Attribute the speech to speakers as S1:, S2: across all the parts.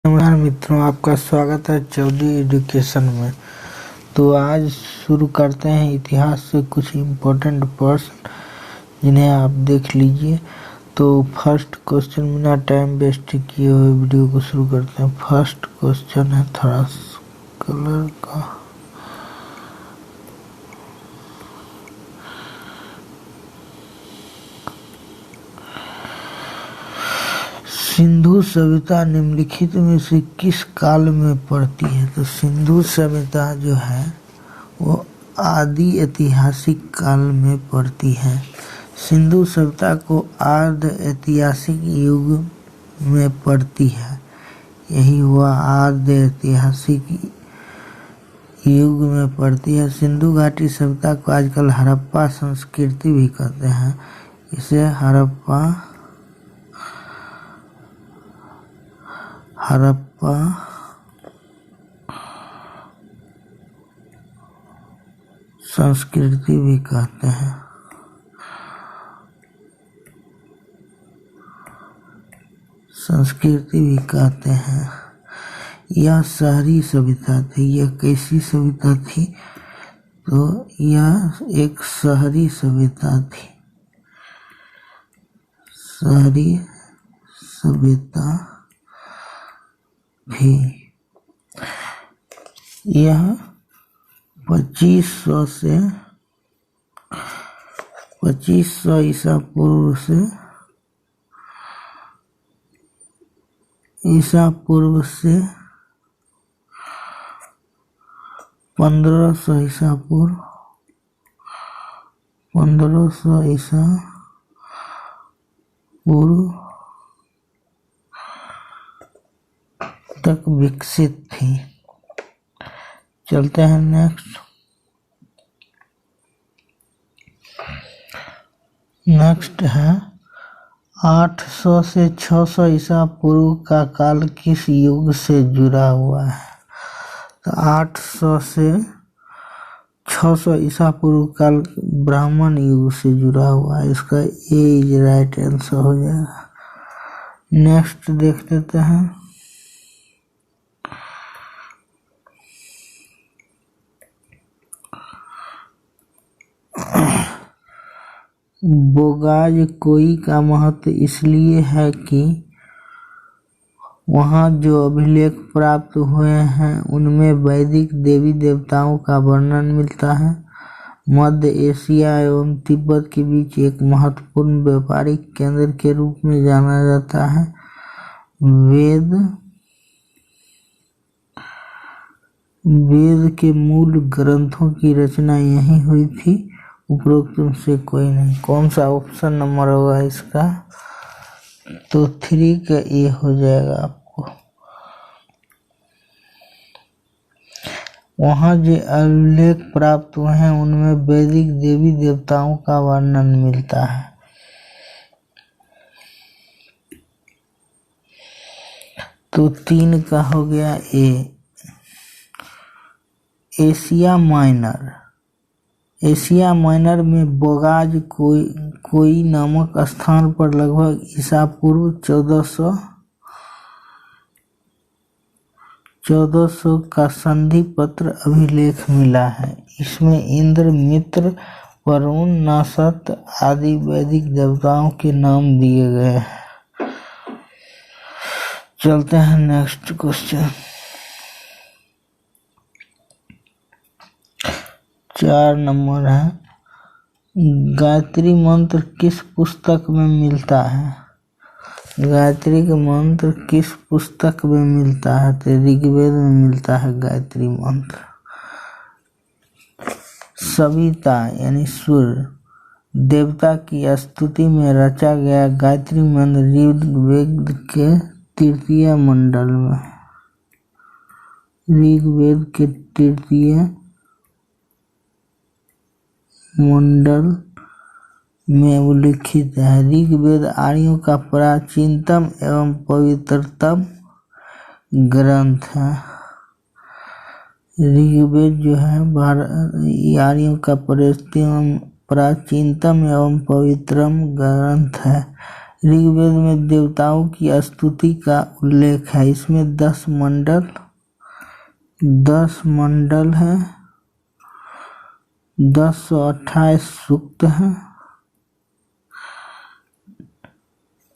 S1: नमस्कार मित्रों, आपका स्वागत है चौधरी एजुकेशन में। तो आज शुरू करते हैं इतिहास से कुछ इम्पोर्टेंट प्रश्न जिन्हें आप देख लीजिए। तो फर्स्ट क्वेश्चन, बिना टाइम वेस्ट किए हुए वीडियो को शुरू करते हैं। फर्स्ट क्वेश्चन है थोड़ा कलर का। सिंधु सभ्यता निम्नलिखित में से किस काल में पड़ती है? तो सिंधु सभ्यता जो है वो आदि ऐतिहासिक काल में पड़ती है। सिंधु सभ्यता को आर्ध ऐतिहासिक युग में पड़ती है। यही हुआ, आर्ध ऐतिहासिक युग में पड़ती है। सिंधु घाटी सभ्यता को आजकल हड़प्पा संस्कृति भी कहते हैं। इसे हड़प्पा संस्कृति भी कहते हैं। यह शहरी सभ्यता थी। यह कैसी सभ्यता थी? तो यह एक शहरी सभ्यता थी। शहरी सभ्यता भी। यह 2500 ईसा पूर्व से 1500 ईसा पूर्व तक विकसित थी। चलते हैं नेक्स्ट है 800 से 600 ईसा पूर्व का काल किस युग से जुड़ा हुआ है? तो 800 से 600 ईसा पूर्व काल ब्राह्मण युग से जुड़ा हुआ है। इसका ए इज राइट आंसर हो जाएगा। नेक्स्ट देख लेते हैं। बोगाज कोई का महत्व इसलिए है कि वहाँ जो अभिलेख प्राप्त हुए हैं उनमें वैदिक देवी देवताओं का वर्णन मिलता है। मध्य एशिया एवं तिब्बत के बीच एक महत्वपूर्ण व्यापारिक केंद्र के रूप में जाना जाता है। वेद के मूल ग्रंथों की रचना यहीं हुई थी। उपरोक्त से कोई नहीं। कौन सा ऑप्शन नंबर होगा इसका? तो 3 का ए हो जाएगा आपको। वहाँ जो अभिलेख प्राप्त हुए हैं उनमें वैदिक देवी देवताओं का वर्णन मिलता है। तो 3 का हो गया ए। एशिया माइनर में बोगाज कोई नामक स्थान पर लगभग ईसा पूर्व 1400 का संधि पत्र अभिलेख मिला है। इसमें इंद्र, मित्र, वरुण, नासत आदि वैदिक देवताओं के नाम दिए गए हैं। चलते हैं नेक्स्ट क्वेश्चन। 4 नंबर है। गायत्री मंत्र किस पुस्तक में मिलता है? गायत्री का मंत्र किस पुस्तक में मिलता है? तो ऋग्वेद में मिलता है गायत्री मंत्र। सविता यानी सूर्य देवता की स्तुति में रचा गया गायत्री मंत्र ऋग्वेद के तृतीय मंडल में उल्लिखित है। ऋग्वेद आर्यों का प्राचीनतम एवं पवित्रतम ग्रंथ है। ऋग्वेद जो है आर्यों का प्राचीनतम एवं पवित्रतम ग्रंथ है। ऋग्वेद में देवताओं की स्तुति का उल्लेख है। इसमें 10 मंडल है, 1028 सूक्त है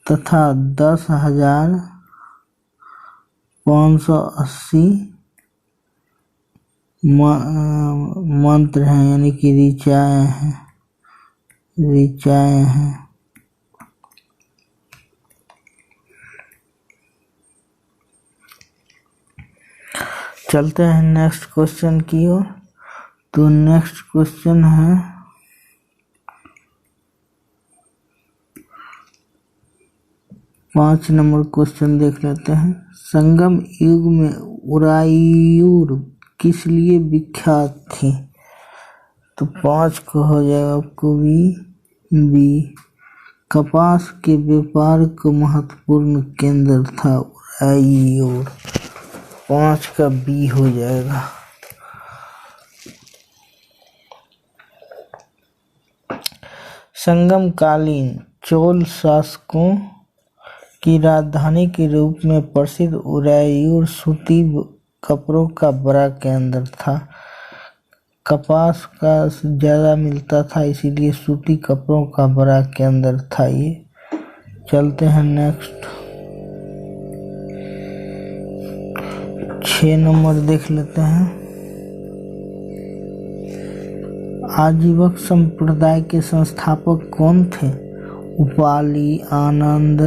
S1: तथा 10,580 मंत्र हैं, यानी कि ऋचाएं हैं। चलते हैं नेक्स्ट क्वेश्चन की ओर। तो नेक्स्ट क्वेश्चन है 5 नंबर क्वेश्चन देख लेते हैं। संगम युग में उरायूर किस लिए विख्यात थी? तो 5 को हो जाएगा आपको बी। कपास के व्यापार का महत्वपूर्ण केंद्र था उरायूर। 5 का बी हो जाएगा। संगम कालीन चोल शासकों की राजधानी के रूप में प्रसिद्ध उरायूर सूती कपड़ों का बड़ा केंद्र था। कपास का ज़्यादा मिलता था, इसीलिए सूती कपड़ों का बड़ा केंद्र था ये। चलते हैं नेक्स्ट 6 नंबर देख लेते हैं। आजीवक संप्रदाय के संस्थापक कौन थे? उपाली, आनंद,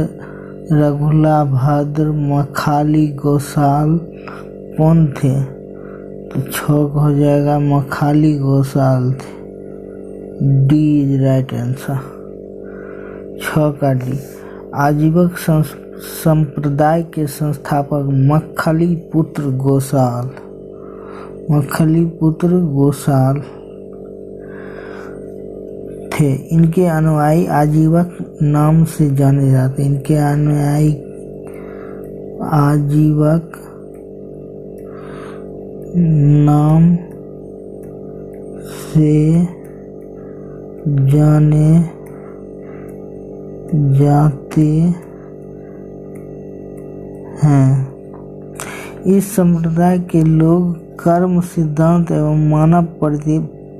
S1: रघुला, भद्र, मखाली, गोसाल कौन थे? तो 6 हो जाएगा मखाली गोसाल थे। D is right answer. 6 का डी। आजीवक संप्रदाय के संस्थापक मखली पुत्र गोसाल थे। इनके अनुयायी आजीवक नाम से जाने जाते। इनके अनुयायी आजीवक नाम से जाने जाते हैं। इस संप्रदाय के लोग कर्म सिद्धांत एवं मानव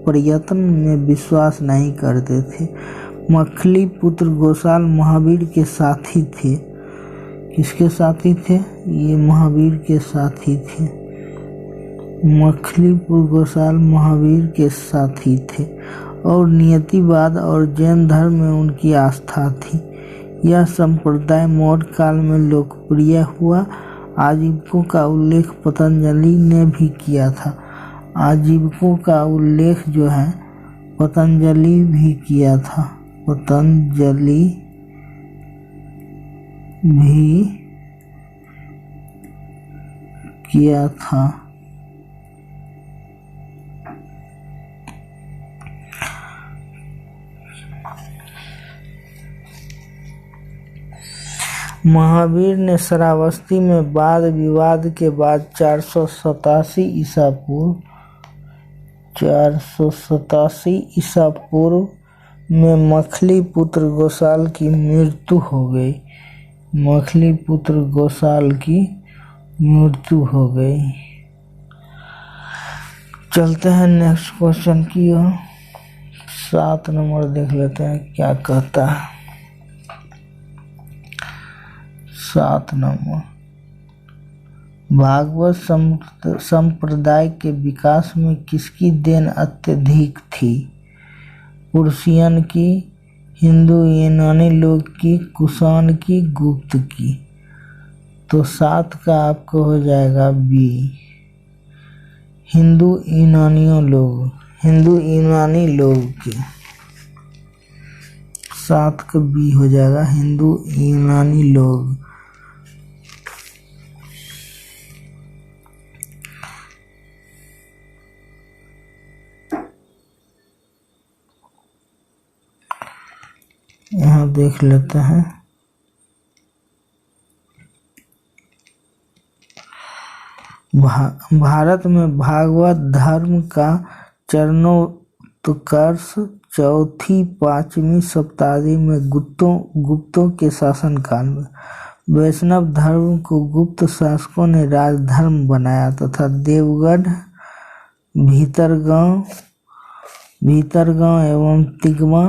S1: प्रयत्न में विश्वास नहीं करते थे। मखली पुत्र गोसाल महावीर के साथी थे। किसके साथी थे? ये महावीर के साथी थे। मखलीपुर गोसाल महावीर के साथी थे और नियतिवाद और जैन धर्म में उनकी आस्था थी। यह संप्रदाय मौर्य काल में लोकप्रिय हुआ। आजीवकों का उल्लेख पतंजलि ने भी किया था। आजीवकों का उल्लेख जो है पतंजलि भी किया था। पतंजलि भी किया था। महावीर ने श्रावस्ती में वाद विवाद के बाद 487 ईसा पूर्व में मखली पुत्र गोसाल की मृत्यु हो गई। चलते हैं नेक्स्ट क्वेश्चन की ओर। 7 नंबर देख लेते हैं क्या कहता है। 7 नंबर, भागवत संप्रदाय के विकास में किसकी देन अत्यधिक थी? पुरुषियन की, हिंदू यूनानी लोग की, कुषाण की, गुप्त की? तो 7 का आपको हो जाएगा बी। हिंदू यूनानी लोग की। 7 का बी हो जाएगा हिंदू यूनानी लोग। यहाँ देख लेते हैं। भारत में भागवत धर्म का चरणोत्तोल गुप्तकर्ष चौथी पांचवी शताब्दी में गुप्तों के शासनकाल में वैष्णव धर्म को गुप्त शासकों ने राजधर्म बनाया तथा देवगढ़, भीतरगांव एवं तिगवा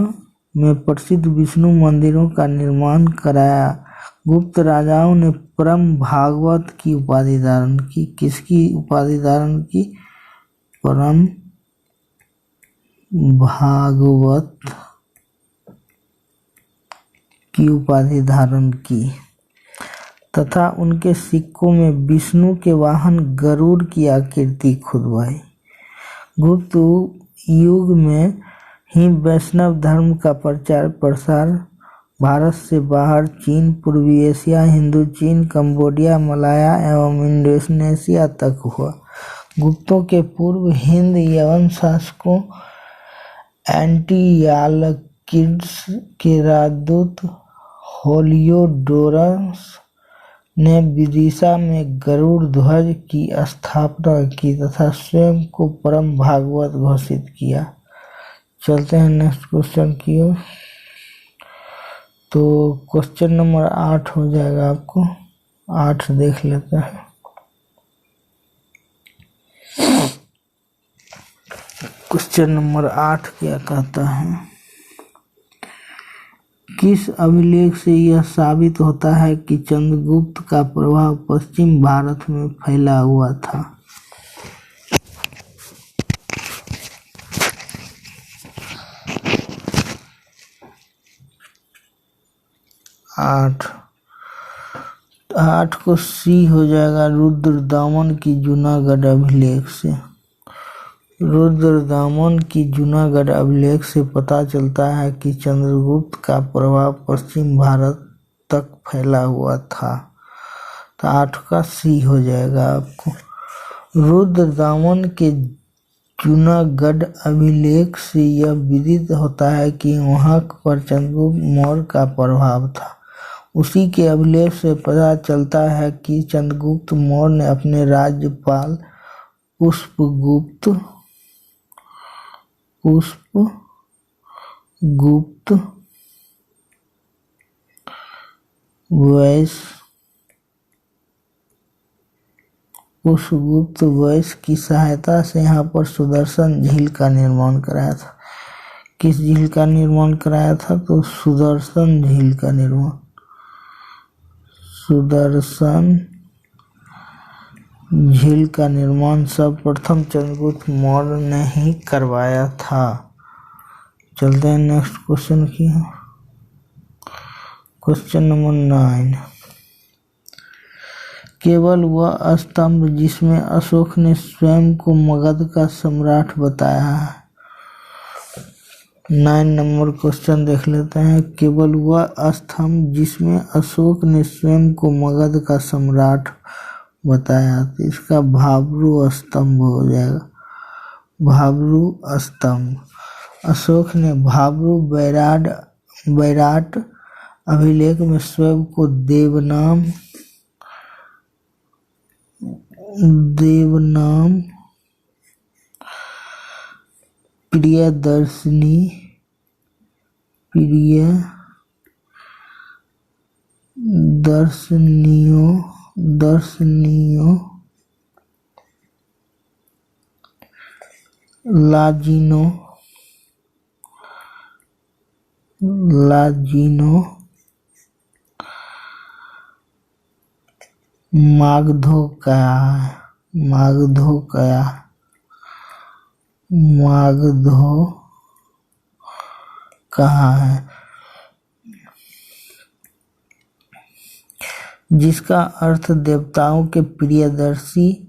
S1: में प्रसिद्ध विष्णु मंदिरों का निर्माण कराया। गुप्त राजाओं ने परम भागवत की उपाधि धारण की। किसकी उपाधि धारण की? परम भागवत की उपाधि धारण की तथा उनके सिक्कों में विष्णु के वाहन गरुड़ की आकृति खुदवाई। गुप्त युग में ही वैष्णव धर्म का प्रचार प्रसार भारत से बाहर चीन, पूर्वी एशिया, हिंदू चीन, कंबोडिया, मलाया एवं इंडोनेशिया तक हुआ। गुप्तों के पूर्व हिंद यवन शासकों एंटियालकिड्स के राजदूत हेलियोडोरस ने विदिशा में गरुड़ ध्वज की स्थापना की तथा स्वयं को परम भागवत घोषित किया। चलते हैं नेक्स्ट क्वेश्चन की ओर। तो क्वेश्चन नंबर 8 हो जाएगा आपको। 8 देख लेते हैं। क्वेश्चन नंबर 8 क्या कहता है? किस अभिलेख से यह साबित होता है कि चंद्रगुप्त का प्रभाव पश्चिम भारत में फैला हुआ था? आठ को सी हो जाएगा, रुद्रदामन की जूनागढ़ अभिलेख से। रुद्रदामन की जूनागढ़ अभिलेख से पता चलता है कि चंद्रगुप्त का प्रभाव पश्चिम भारत तक फैला हुआ था। तो 8 का सी हो जाएगा आपको। रुद्रदामन के जूनागढ़ अभिलेख से यह विदित होता है कि वहां पर चंद्रगुप्त मौर्य का प्रभाव था। उसी के अभिलेख से पता चलता है कि चंद्रगुप्त मौर्य ने अपने राज्यपाल पुष्पगुप्त वैश्य की सहायता से यहाँ पर सुदर्शन झील का निर्माण कराया था। किस झील का निर्माण कराया था? तो सुदर्शन झील का निर्माण सर्वप्रथम चंद्रगुप्त मौर्य ने ही करवाया था। चलते हैं नेक्स्ट क्वेश्चन की। Question number 9। केवल वह स्तंभ जिसमें अशोक ने स्वयं को मगध का सम्राट बताया है। 9 नंबर क्वेश्चन देख लेते हैं। केवल वह स्तंभ जिसमें अशोक ने स्वयं को मगध का सम्राट बताया, तो इसका भाब्रू स्तंभ हो जाएगा। भाब्रू स्तंभ। अशोक ने भाब्रू बैराट अभिलेख में स्वयं को देवनाम दर्शनियों लाजिनो मागधो कहाँ है, जिसका अर्थ देवताओं के प्रियदर्शी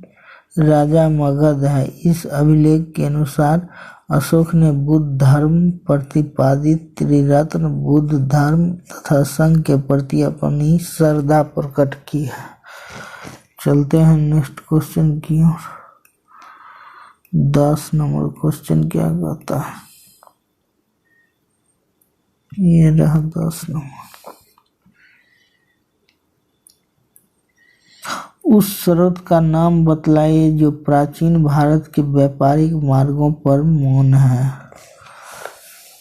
S1: राजा मगध है। इस अभिलेख के अनुसार अशोक ने बुद्ध धर्म प्रतिपादित त्रिरत्न बुद्ध धर्म तथा संघ के प्रति अपनी श्रद्धा प्रकट की है। चलते हैं नेक्स्ट क्वेश्चन की ओर। 10 नंबर क्वेश्चन क्या कहता है? ये रहा 10 नंबर। उस स्रोत का नाम बतलाइए जो प्राचीन भारत के व्यापारिक मार्गों पर मौन है।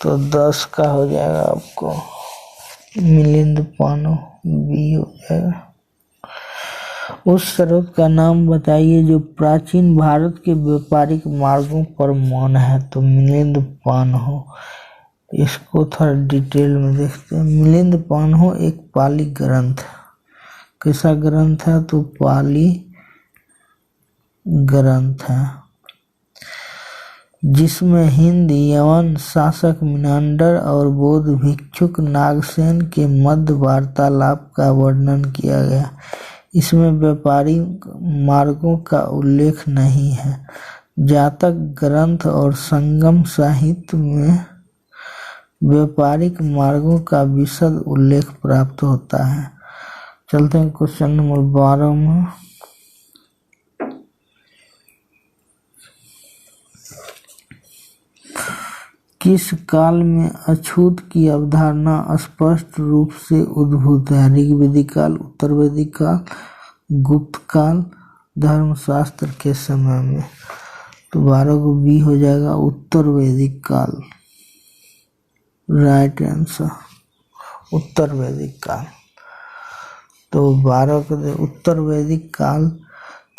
S1: तो 10 का हो जाएगा आपको मिलिंद पानो, बी हो जाएगा। उस स्रोत का नाम बताइए जो प्राचीन भारत के व्यापारिक मार्गों पर मौन है, तो मिलिंद पान्हो। इसको थोड़ा डिटेल में देखते हैं। मिलिंद पान्हो एक पाली ग्रंथ, कैसा ग्रंथ है, तो पाली ग्रंथ है, जिसमें हिंद यवन शासक मिनांडर और बौद्ध भिक्षुक नागसेन के मध्य वार्तालाप का वर्णन किया गया। इसमें व्यापारिक मार्गों का उल्लेख नहीं है। जातक ग्रंथ और संगम साहित्य में व्यापारिक मार्गों का विशद उल्लेख प्राप्त होता है। चलते हैं क्वेश्चन नंबर 12 में। किस काल में अछूत की अवधारणा स्पष्ट रूप से उद्भूत है? ऋग्वैदिक काल, उत्तर वैदिक काल, गुप्त काल, धर्मशास्त्र के समय में। तो 12 को बी हो जाएगा, उत्तर वैदिक काल। राइट आंसर उत्तर वैदिक काल। तो 12 को उत्तर वैदिक काल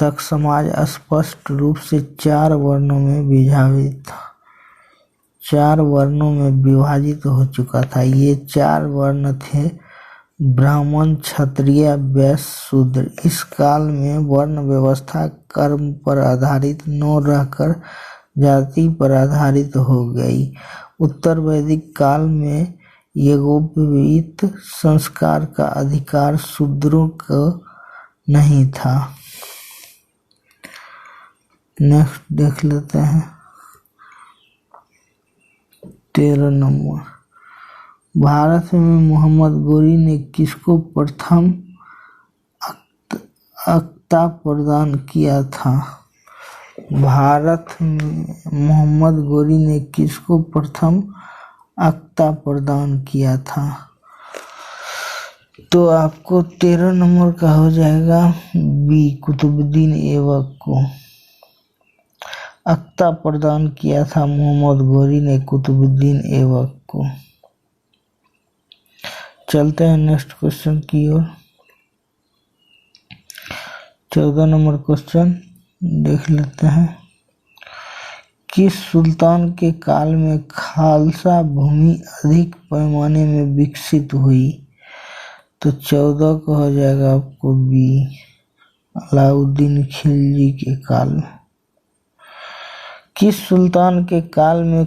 S1: तक समाज स्पष्ट रूप से 4 वर्णों में विभाजित था, 4 वर्णों में विभाजित हो चुका था। ये 4 वर्ण थे ब्राह्मण, क्षत्रिय, वैश्य, शूद्र। इस काल में वर्ण व्यवस्था कर्म पर आधारित न रहकर जाति पर आधारित हो गई। उत्तर वैदिक काल में यज्ञोपवीत संस्कार का अधिकार शूद्रों को नहीं था। नेक्स्ट देख लेते हैं 13 नंबर। भारत में मोहम्मद गोरी ने किसको प्रथम अक्ता प्रदान किया था? भारत में मोहम्मद गोरी ने किसको प्रथम अक्ता प्रदान किया था? तो आपको 13 नंबर का हो जाएगा बी, कुतुबुद्दीन ऐबक को अक्ता प्रदान किया था मोहम्मद गोरी ने कुतुबुद्दीन ऐबक को। चलते हैं नेक्स्ट क्वेश्चन की ओर। 14 नंबर क्वेश्चन देख लेते हैं। किस सुल्तान के काल में खालसा भूमि अधिक पैमाने में विकसित हुई? तो 14 को हो जाएगा आपको बी, अलाउद्दीन खिलजी के काल में। किस सुल्तान के काल में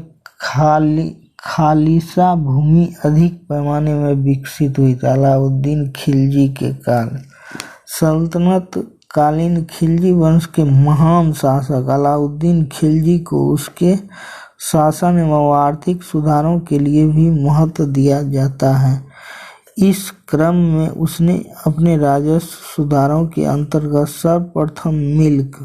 S1: खालिसा भूमि अधिक पैमाने में विकसित हुई? अलाउद्दीन खिलजी के काल। सल्तनत कालीन खिलजी वंश के महान शासक अलाउद्दीन खिलजी को उसके शासन एवं आर्थिक सुधारों के लिए भी महत्व दिया जाता है। इस क्रम में उसने अपने राजस्व सुधारों के अंतर्गत सर्वप्रथम मिल्क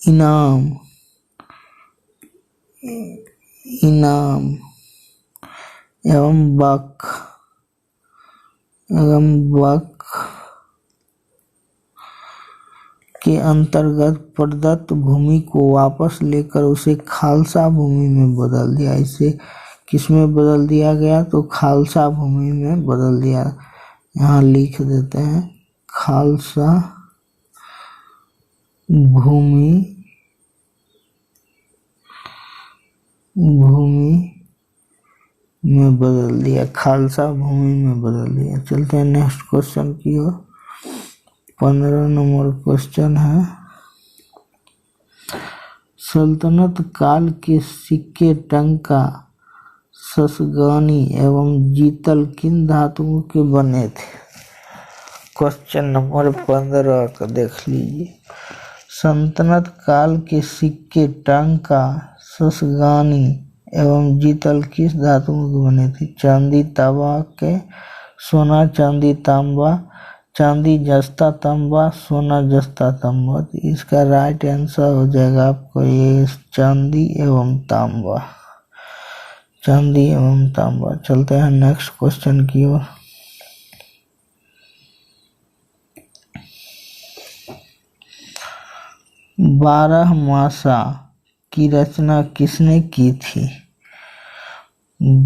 S1: इनाम एवं वक्फ के अंतर्गत प्रदत्त भूमि को वापस लेकर उसे खालसा भूमि में बदल दिया। इसे किसमें बदल दिया गया? तो खालसा भूमि में बदल दिया। यहाँ लिख देते हैं खालसा भूमि में बदल दिया, खालसा भूमि में बदल दिया। चलते हैं नेक्स्ट क्वेश्चन की ओर। 15 नंबर क्वेश्चन है, सल्तनत काल के सिक्के टंका, ससगानी एवं जीतल किन धातुओं के बने थे? क्वेश्चन नंबर 15 का देख लीजिए। सल्तनत काल के सिक्के टंका, ससगानी एवं जीतल किस धातुओं के बने थे? चांदी तांबा के, सोना चांदी तांबा, चांदी जस्ता तांबा, सोना जस्ता तांबा। तो इसका राइट आंसर हो जाएगा आपको ये चांदी एवं तांबा, चांदी एवं तांबा। चलते हैं नेक्स्ट क्वेश्चन की ओर। बारहमासा की रचना किसने की थी?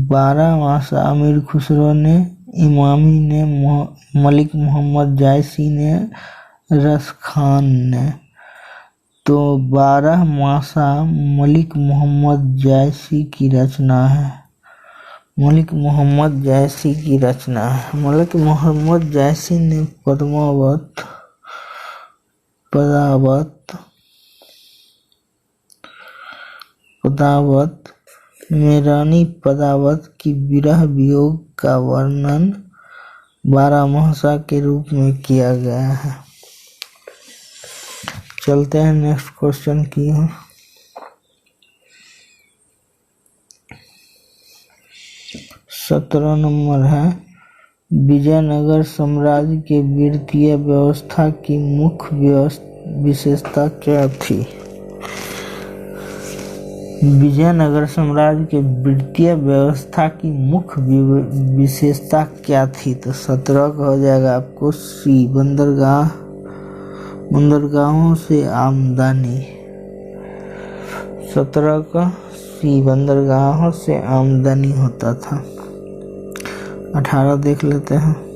S1: बारहमासा अमीर खुसरो ने, इमामी ने, मलिक मोहम्मद जायसी ने, रसखान ने। तो बारहमासा मलिक मोहम्मद जायसी की रचना है। मलिक मोहम्मद जायसी की रचना है। मलिक मोहम्मद जायसी ने पद्मावत, पदावत में रानी पदावत की विरह वियोग का वर्णन बारहमासा के रूप में किया गया है। चलते हैं नेक्स्ट क्वेश्चन की ओर। 17 नंबर है, विजयनगर साम्राज्य के वित्तीय व्यवस्था की मुख्य विशेषता क्या थी? विजयनगर साम्राज्य के वित्तीय व्यवस्था की मुख्य विशेषता क्या थी? तो 17 का हो जाएगा आपको सी, बंदरगाहों से आमदनी। 17 का सी, बंदरगाहों से आमदनी होता था। 18 देख लेते हैं।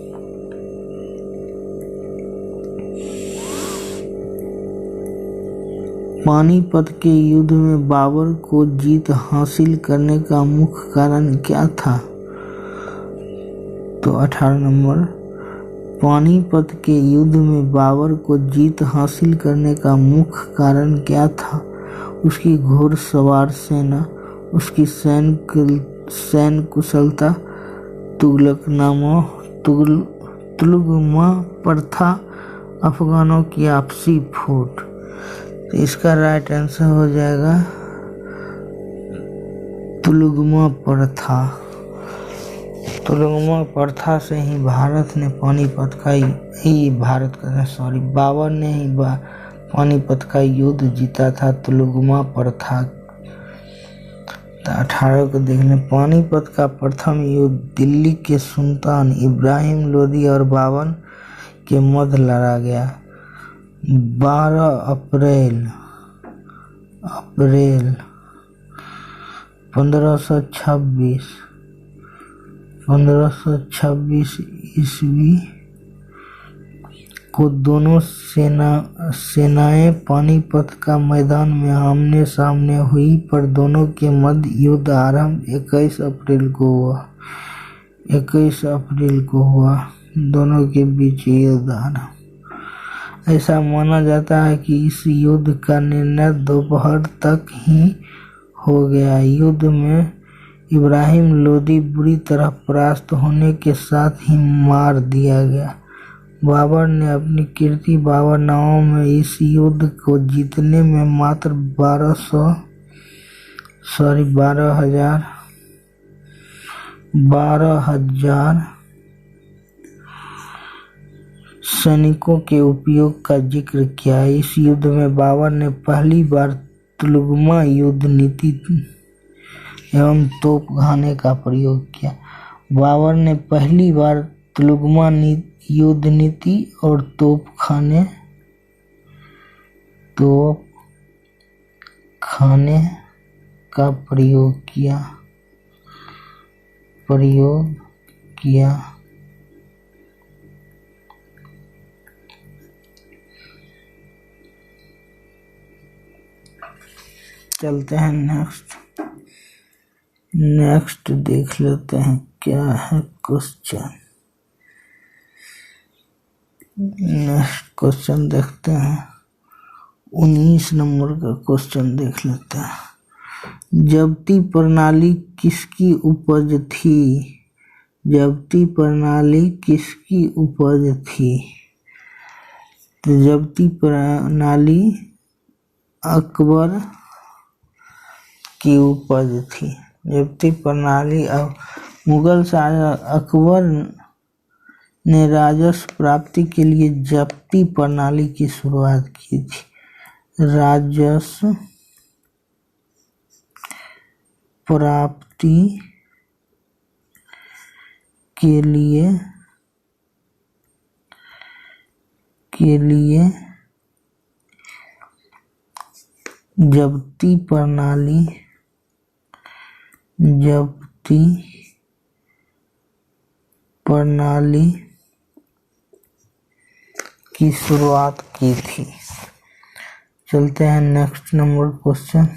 S1: पानीपत के युद्ध में बाबर को जीत हासिल करने का मुख्य कारण क्या था? तो 18 नंबर, पानीपत के युद्ध में बाबर को जीत हासिल करने का मुख्य कारण क्या था? उसकी घोड़सवार सेना, उसकी सैन्य कुशलता, तुगलमा प्रथा, अफगानों की आपसी फूट। तो इसका राइट आंसर हो जाएगा तुगलमा प्रथा। तुगलमा प्रथा से ही भारत ने पानीपत का बाबर ने ही पानीपत का युद्ध जीता था, तुगलमा प्रथा। 18 को देख लें। पानीपत का प्रथम युद्ध दिल्ली के सुल्तान इब्राहिम लोदी और बाबर के मध्य लड़ा गया। 12 अप्रैल 1526 ईस्वी को दोनों सेनाएं पानीपत का मैदान में आमने सामने हुई, पर दोनों के मध्य युद्ध आरंभ 21 अप्रैल को हुआ। दोनों के बीच युद्ध आरंभ। ऐसा माना जाता है कि इस युद्ध का निर्णय दोपहर तक ही हो गया। युद्ध में इब्राहिम लोदी बुरी तरह परास्त होने के साथ ही मार दिया गया। बाबर ने अपनी कीर्ति बाबरनामा में इस युद्ध को जीतने में मात्र 12,000 सैनिकों के उपयोग का जिक्र किया। इस युद्ध में बाबर ने पहली बार तुगलमा युद्ध नीति एवं तोपखाने का प्रयोग किया। बाबर ने पहली बार तुगलमा युद्ध नीति और तोपखाने का प्रयोग किया। चलते हैं नेक्स्ट देख लेते हैं क्या है क्वेश्चन। नेक्स्ट क्वेश्चन देखते हैं। 19 नंबर का क्वेश्चन देख लेते हैं। जब्ती प्रणाली किसकी उपज थी? जब्ती प्रणाली किसकी उपज थी? तो जब्ती प्रणाली अकबर की उपज थी। जब्ती प्रणाली अब मुगल शासक अकबर ने राजस्व प्राप्ति के लिए जब्ती प्रणाली की शुरुआत की थी। राजस्व प्राप्ति के लिए जब्ती प्रणाली की शुरुआत की थी। चलते हैं नेक्स्ट नंबर क्वेश्चन।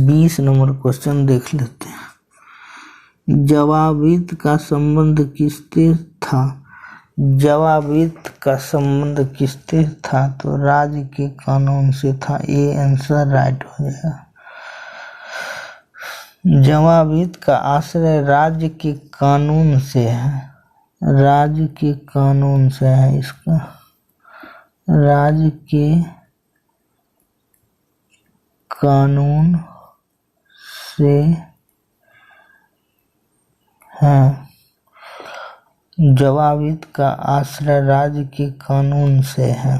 S1: बीस नंबर क्वेश्चन देख लेते हैं। जवाबित का संबंध किससे था? जवाबित का संबंध किससे था? तो राज्य के कानून से था। ये आंसर राइट हो जाएगा। जवाबित का आश्रय राज्य के कानून से है। राज्य के कानून से है इसका। राज्य के कानून से है। जवाबित का आश्रय राज्य के कानून से है।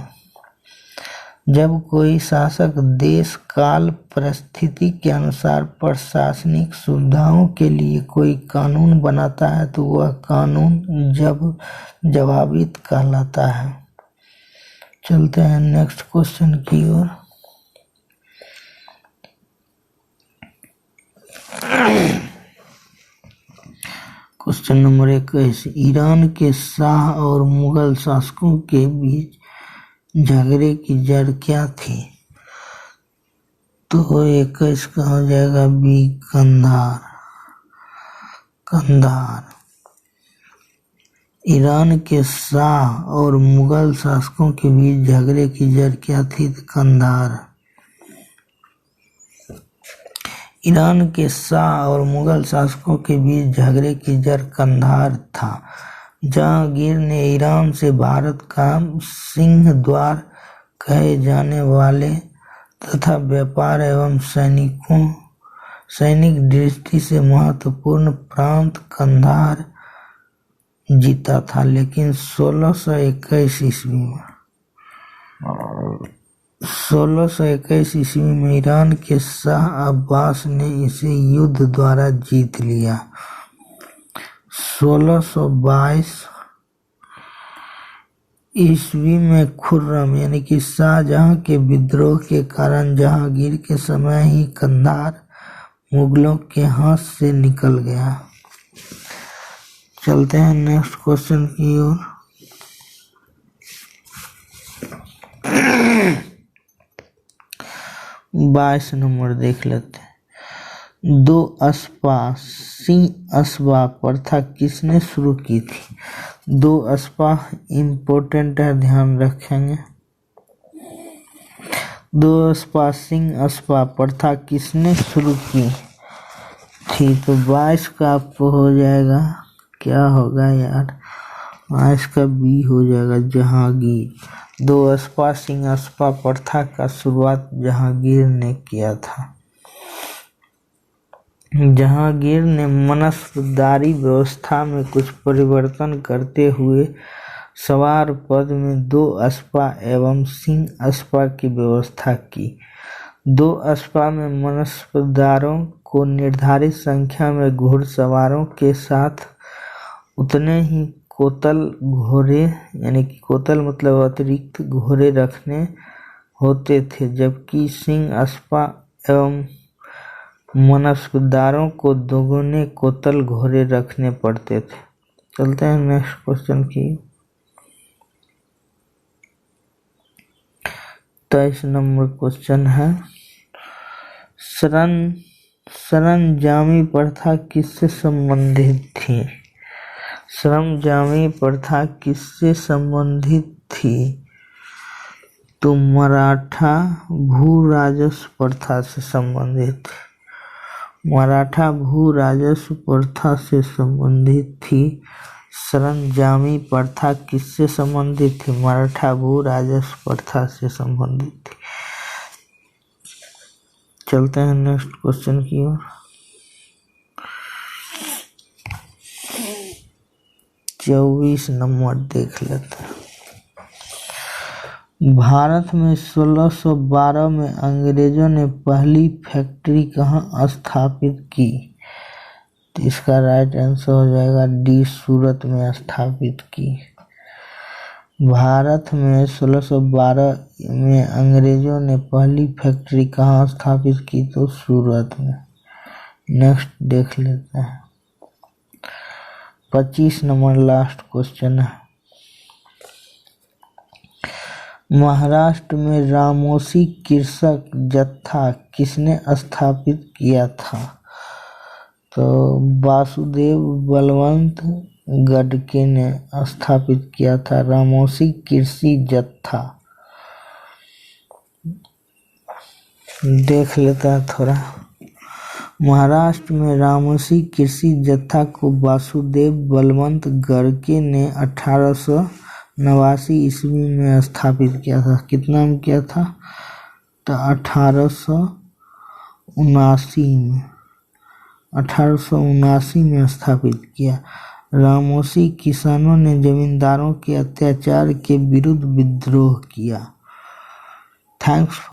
S1: जब कोई शासक देश काल परिस्थिति के अनुसार प्रशासनिक सुविधाओं के लिए कोई कानून बनाता है तो वह कानून जवाबित कहलाता है। चलते हैं नेक्स्ट क्वेश्चन की ओर। Question number 21। ईरान के शाह और मुगल शासकों के बीच झगड़े की जड़ क्या थी? तो 21 का हो जाएगा बी कंधार। ईरान के शाह और मुगल शासकों के बीच झगड़े की जड़ क्या थी? कंधार। ईरान के शाह और मुगल शासकों के बीच झगड़े की जड़ कंधार था। जहांगीर ने ईरान से भारत का सिंह द्वार कहे जाने वाले तथा व्यापार एवं सैनिक दृष्टि से महत्वपूर्ण प्रांत कंधार जीता था, लेकिन 1621 ईस्वी में ईरान के शाह अब्बास ने इसे युद्ध द्वारा जीत लिया। 1622 ईस्वी में खुर्रम यानी कि शाहजहां के विद्रोह के कारण जहांगीर के समय ही कंधार मुगलों के हाथ से निकल गया। चलते हैं नेक्स्ट क्वेश्चन की ओर। बाईस नंबर देख लेते हैं। दो अस्पा सिंह अस्पा प्रथा किसने शुरू की थी? दो अस्पा इम्पोर्टेंट है, ध्यान रखेंगे। दो अस्पा सिंह अस्पा प्रथा किसने शुरू की थी? तो 22 का आपको हो जाएगा, क्या होगा यार, 22 का बी हो जाएगा, जहांगीर। दो अस्पा सिंह अस्पा प्रथा का शुरुआत जहांगीर ने किया था। जहांगीर ने मनसबदारी व्यवस्था में कुछ परिवर्तन करते हुए सवार पद में दो अस्पा एवं सिंह अस्पा की व्यवस्था की। दो अस्पा में मनसबदारों को निर्धारित संख्या में घुड़सवारों के साथ उतने ही कोतल घोड़े यानी कि कोतल मतलब अतिरिक्त घोड़े रखने होते थे, जबकि सिंह अस्पा एवं मनसबदारों को दोगुने कोतल घोड़े रखने पड़ते थे। चलते हैं नेक्स्ट क्वेश्चन की। 23 नंबर क्वेश्चन है। सरंजामी प्रथा किससे संबंधित थी? सरंजामी प्रथा किससे संबंधित थी? तो मराठा भू राजस्व प्रथा से संबंधित थी। मराठा भू राजस्व प्रथा से संबंधित थी। सरंजामी प्रथा किससे संबंधित थी? मराठा भू राजस्व प्रथा से संबंधित थी। चलते हैं नेक्स्ट क्वेश्चन की ओर। 24 नंबर देख लेते हैं। भारत में 1612 में अंग्रेजों ने पहली फैक्ट्री कहाँ स्थापित की? तो इसका राइट आंसर हो जाएगा डी, सूरत में स्थापित की। भारत में 1612 में अंग्रेजों ने पहली फैक्ट्री कहाँ स्थापित की? तो सूरत में। नेक्स्ट देख लेते हैं। 25 नंबर लास्ट क्वेश्चन है। महाराष्ट्र में रामोशी कृषक जत्था किसने स्थापित किया था? तो वासुदेव बलवंत गडके ने स्थापित किया था रामोशी कृषि जत्था। देख लेते हैं थोड़ा। महाराष्ट्र में रामोशी कृषि जत्था को वासुदेव बलवंत गडके ने 1889 ईस्वी में स्थापित किया था। कितना में किया था? तो 1879 में स्थापित किया। रामोशी किसानों ने जमींदारों के अत्याचार के विरुद्ध विद्रोह किया। थैंक्स।